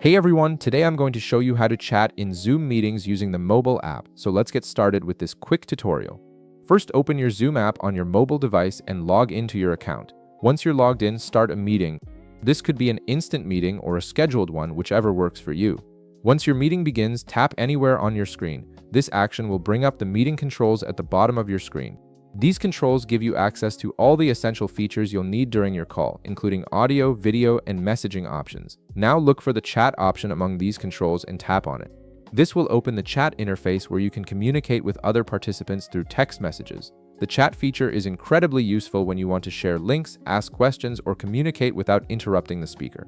Hey everyone, today I'm going to show you how to chat in Zoom meetings using the mobile app. So let's get started with this quick tutorial. First, open your Zoom app on your mobile device and log into your account. Once you're logged in, start a meeting. This could be an instant meeting or a scheduled one, whichever works for you. Once your meeting begins, tap anywhere on your screen. This action will bring up the meeting controls at the bottom of your screen. These controls give you access to all the essential features you'll need during your call, including audio, video, and messaging options. Now look for the chat option among these controls and tap on it. This will open the chat interface where you can communicate with other participants through text messages. The chat feature is incredibly useful when you want to share links, ask questions, or communicate without interrupting the speaker.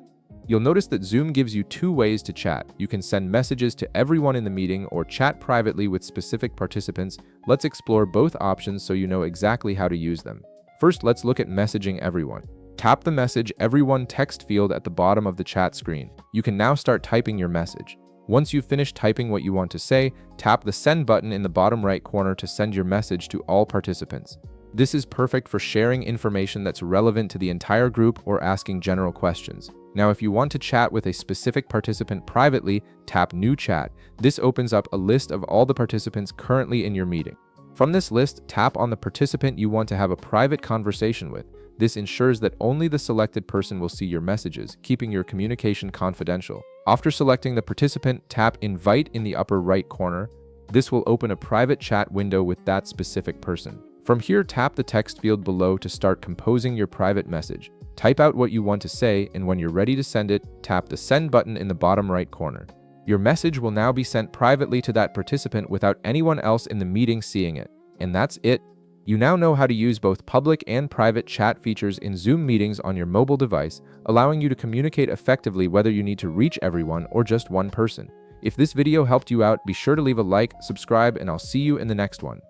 You'll notice that Zoom gives you two ways to chat. You can send messages to everyone in the meeting or chat privately with specific participants. Let's explore both options so you know exactly how to use them. First, let's look at messaging everyone. Tap the message everyone text field at the bottom of the chat screen. You can now start typing your message. Once you've finished typing what you want to say, tap the send button in the bottom right corner to send your message to all participants. This is perfect for sharing information that's relevant to the entire group or asking general questions. Now, if you want to chat with a specific participant privately, tap New Chat. This opens up a list of all the participants currently in your meeting. From this list, tap on the participant you want to have a private conversation with. This ensures that only the selected person will see your messages, keeping your communication confidential. After selecting the participant, tap Invite in the upper right corner. This will open a private chat window with that specific person. From here, tap the text field below to start composing your private message. Type out what you want to say, and when you're ready to send it, tap the send button in the bottom right corner. Your message will now be sent privately to that participant without anyone else in the meeting seeing it. And that's it. You now know how to use both public and private chat features in Zoom meetings on your mobile device, allowing you to communicate effectively whether you need to reach everyone or just one person. If this video helped you out, be sure to leave a like, subscribe, and I'll see you in the next one.